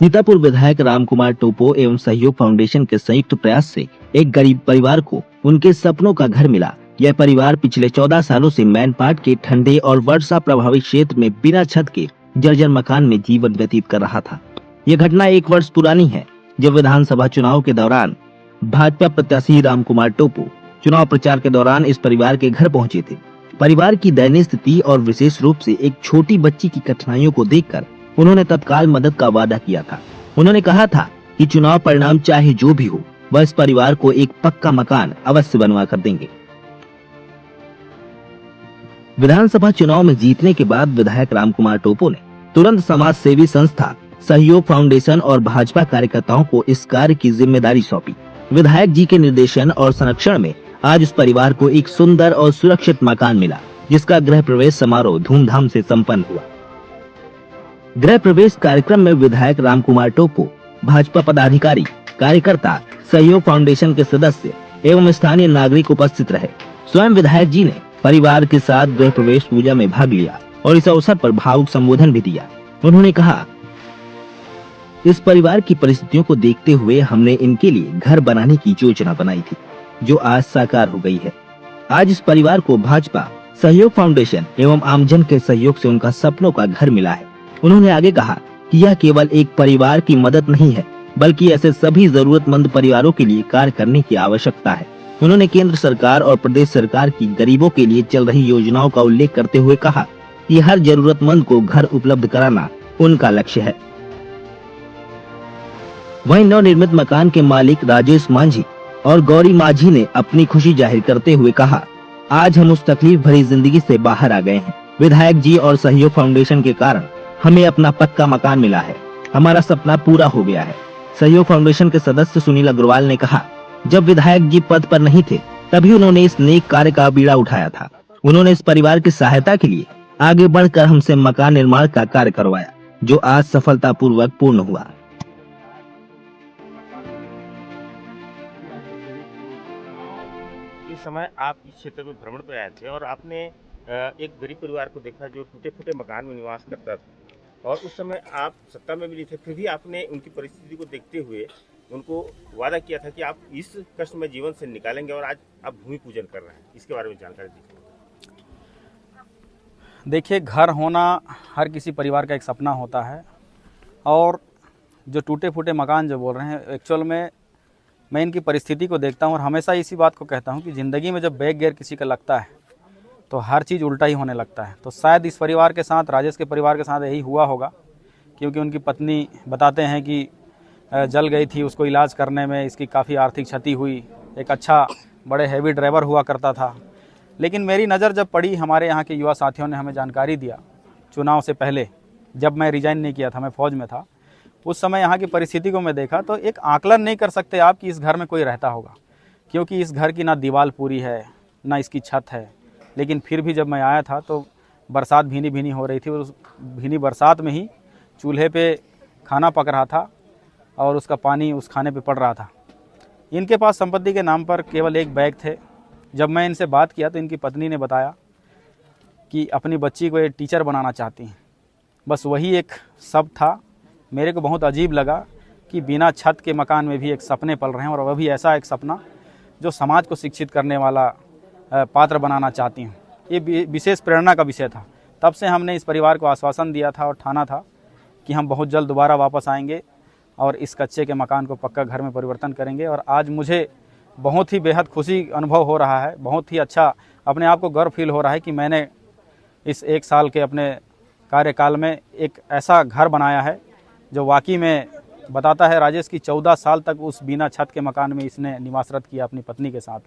सीतापुर विधायक रामकुमार टोपो एवं सहयोग फाउंडेशन के संयुक्त प्रयास से एक गरीब परिवार को उनके सपनों का घर मिला। यह परिवार पिछले 14 सालों से मैनपाट के ठंडे और वर्षा प्रभावित क्षेत्र में बिना छत के जर्जर मकान में जीवन व्यतीत कर रहा था। यह घटना 1 वर्ष पुरानी है, जब विधानसभा चुनाव के दौरान भाजपा प्रत्याशी रामकुमार टोपो चुनाव प्रचार के दौरान इस परिवार के घर पहुंचे थे। परिवार की दयनीय स्थिति और विशेष रूप से एक छोटी बच्ची की कठिनाइयों को देखकर उन्होंने तत्काल मदद का वादा किया था। उन्होंने कहा था कि चुनाव परिणाम चाहे जो भी हो, वह इस परिवार को एक पक्का मकान अवश्य बनवा कर देंगे। विधानसभा चुनाव में जीतने के बाद विधायक रामकुमार टोपो ने तुरंत समाज सेवी संस्था सहयोग फाउंडेशन और भाजपा कार्यकर्ताओं को इस कार्य की जिम्मेदारी सौंपी। विधायक जी के निर्देशन और संरक्षण में आज इस परिवार को एक सुंदर और सुरक्षित मकान मिला, जिसका गृह प्रवेश समारोह धूमधाम से संपन्न हुआ। गृह प्रवेश कार्यक्रम में विधायक रामकुमार टोपो, भाजपा पदाधिकारी, कार्यकर्ता, सहयोग फाउंडेशन के सदस्य एवं स्थानीय नागरिक उपस्थित रहे। स्वयं विधायक जी ने परिवार के साथ गृह प्रवेश पूजा में भाग लिया और इस अवसर पर भावुक संबोधन भी दिया। उन्होंने कहा, इस परिवार की परिस्थितियों को देखते हुए हमने इनके लिए घर बनाने की योजना बनाई थी, जो आज साकार हो गई है। आज इस परिवार को भाजपा सहयोग फाउंडेशन एवं आमजन के सहयोग से उनका सपनों का घर मिला है। उन्होंने आगे कहा कि यह केवल एक परिवार की मदद नहीं है, बल्कि ऐसे सभी जरूरतमंद परिवारों के लिए कार्य करने की आवश्यकता है। उन्होंने केंद्र सरकार और प्रदेश सरकार की गरीबों के लिए चल रही योजनाओं का उल्लेख करते हुए कहा कि हर जरूरतमंद को घर उपलब्ध कराना उनका लक्ष्य है। वहीं नवनिर्मित मकान के मालिक राजेश मांझी और गौरी माझी ने अपनी खुशी जाहिर करते हुए कहा, आज हम उस तकलीफ भरी जिंदगी से बाहर आ गए हैं। विधायक जी और सहयोग फाउंडेशन के कारण हमें अपना पक्का मकान मिला है। हमारा सपना पूरा हो गया है। सहयोग फाउंडेशन के सदस्य सुनील अग्रवाल ने कहा, जब विधायक जी पद पर नहीं थे, तभी उन्होंने इस नेक कार्य का बीड़ा उठाया था। उन्होंने इस परिवार की सहायता के लिए आगे बढ़कर हमसे मकान निर्माण का कार्य करवाया, जो आज सफलतापूर्वक पूर्ण हुआ। इस समय आप इस क्षेत्र में भ्रमण पर आए थे और आपने एक गरीब परिवार को देखा जो टूटे-फूटे मकान में निवास करता था, और उस समय आप सत्ता में भी नहीं थे, फिर भी आपने उनकी परिस्थिति को देखते हुए उनको वादा किया था कि आप इस कष्टमय जीवन से निकालेंगे, और आज आप भूमि पूजन कर रहे हैं। इसके बारे में जानकारी दीजिए। देखिए, घर होना हर किसी परिवार का एक सपना होता है, और जो टूटे फूटे मकान जो बोल रहे हैं, एक्चुअल में मैं इनकी परिस्थिति को देखता हूँ और हमेशा इसी बात को कहता हूँ कि ज़िंदगी में जब बैक गियर किसी का लगता है तो हर चीज़ उल्टा ही होने लगता है। तो शायद इस परिवार के साथ, राजेश के परिवार के साथ यही हुआ होगा, क्योंकि उनकी पत्नी बताते हैं कि जल गई थी, उसको इलाज करने में इसकी काफ़ी आर्थिक क्षति हुई। एक अच्छा बड़े हैवी ड्राइवर हुआ करता था, लेकिन मेरी नज़र जब पड़ी, हमारे यहाँ के युवा साथियों ने हमें जानकारी दिया चुनाव से पहले, जब मैं रिज़ाइन नहीं किया था, मैं फ़ौज में था, उस समय यहाँ की परिस्थिति को मैं देखा तो एक आकलन नहीं कर सकते आप कि इस घर में कोई रहता होगा, क्योंकि इस घर की ना दीवार पूरी है, ना इसकी छत है। लेकिन फिर भी जब मैं आया था तो बरसात भीनी भीनी हो रही थी, और उस भीनी बरसात में ही चूल्हे पे खाना पक रहा था और उसका पानी उस खाने पे पड़ रहा था। इनके पास संपत्ति के नाम पर केवल एक बैग थे। जब मैं इनसे बात किया तो इनकी पत्नी ने बताया कि अपनी बच्ची को ये टीचर बनाना चाहती हैं। बस वही एक शब्द था। मेरे को बहुत अजीब लगा कि बिना छत के मकान में भी एक सपने पल रहे हैं, और वह भी ऐसा एक सपना जो समाज को शिक्षित करने वाला पात्र बनाना चाहती हूँ। ये विशेष प्रेरणा का विषय था। तब से हमने इस परिवार को आश्वासन दिया था और ठाना था कि हम बहुत जल्द दोबारा वापस आएंगे और इस कच्चे के मकान को पक्का घर में परिवर्तन करेंगे। और आज मुझे बहुत ही बेहद खुशी अनुभव हो रहा है, बहुत ही अच्छा अपने आप को गर्व फील हो रहा है कि मैंने इस 1 साल के अपने कार्यकाल में एक ऐसा घर बनाया है जो वाकई में बताता है राजेश की 14 साल तक उस बिना छत के मकान में इसने निवासरत किया अपनी पत्नी के साथ,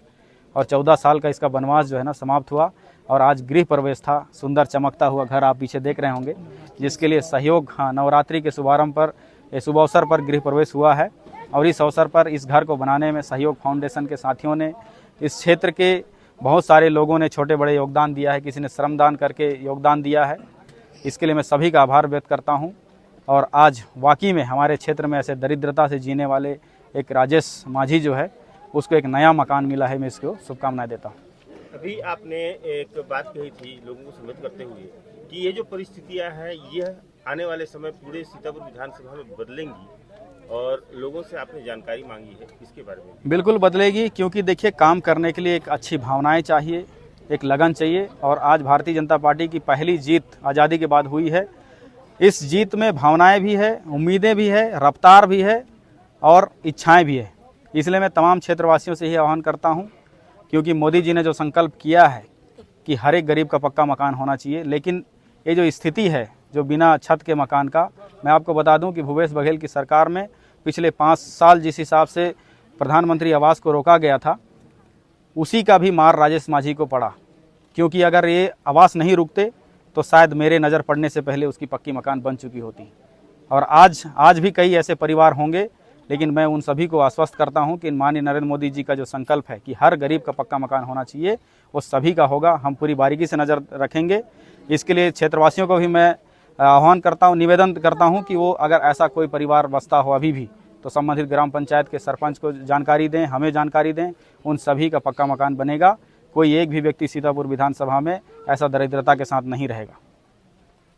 और 14 साल का इसका वनवास जो है ना समाप्त हुआ, और आज गृह प्रवेश था। सुंदर चमकता हुआ घर आप पीछे देख रहे होंगे, जिसके लिए सहयोग, नवरात्रि के शुभारंभ पर, शुभ अवसर पर गृह प्रवेश हुआ है। और इस अवसर पर इस घर को बनाने में सहयोग फाउंडेशन के साथियों ने, इस क्षेत्र के बहुत सारे लोगों ने छोटे बड़े योगदान दिया है, किसी ने श्रमदान करके योगदान दिया है। इसके लिए मैं सभी का आभार व्यक्त करता हूं। और आज वाकई में हमारे क्षेत्र में ऐसे दरिद्रता से जीने वाले एक राजेश माझी जो है, उसको एक नया मकान मिला है। मैं इसको शुभकामनाएं देता हूँ। अभी आपने एक बात कही थी लोगों को सम्मिलित करते हुए कि ये जो परिस्थितियां हैं, यह आने वाले समय पूरे सीतापुर विधानसभा में बदलेंगी और लोगों से आपने जानकारी मांगी है, इसके बारे में? बिल्कुल बदलेगी, क्योंकि देखिए काम करने के लिए एक अच्छी भावनाएं चाहिए, एक लगन चाहिए। और आज भारतीय जनता पार्टी की पहली जीत आज़ादी के बाद हुई है। इस जीत में भावनाएं भी है, उम्मीदें भी है, रफ्तार भी है और इच्छाएं भी है। इसलिए मैं तमाम क्षेत्रवासियों से ही आह्वान करता हूं, क्योंकि मोदी जी ने जो संकल्प किया है कि हर एक गरीब का पक्का मकान होना चाहिए, लेकिन ये जो स्थिति है जो बिना छत के मकान का, मैं आपको बता दूं कि भूपेश बघेल की सरकार में पिछले 5 साल जिस हिसाब से प्रधानमंत्री आवास को रोका गया था, उसी का भी मार राजेश माझी को पड़ा। क्योंकि अगर ये आवास नहीं रुकते तो शायद मेरे नज़र पड़ने से पहले उसकी पक्की मकान बन चुकी होती। और आज भी कई ऐसे परिवार होंगे, लेकिन मैं उन सभी को आश्वस्त करता हूं कि माननीय नरेंद्र मोदी जी का जो संकल्प है कि हर गरीब का पक्का मकान होना चाहिए, वो सभी का होगा। हम पूरी बारीकी से नज़र रखेंगे। इसके लिए क्षेत्रवासियों को भी मैं आह्वान करता हूं, निवेदन करता हूं कि वो अगर ऐसा कोई परिवार बसता हो अभी भी, तो संबंधित ग्राम पंचायत के सरपंच को जानकारी दें, हमें जानकारी दें। उन सभी का पक्का मकान बनेगा। कोई एक भी व्यक्ति सीतापुर विधानसभा में ऐसा दरिद्रता के साथ नहीं रहेगा।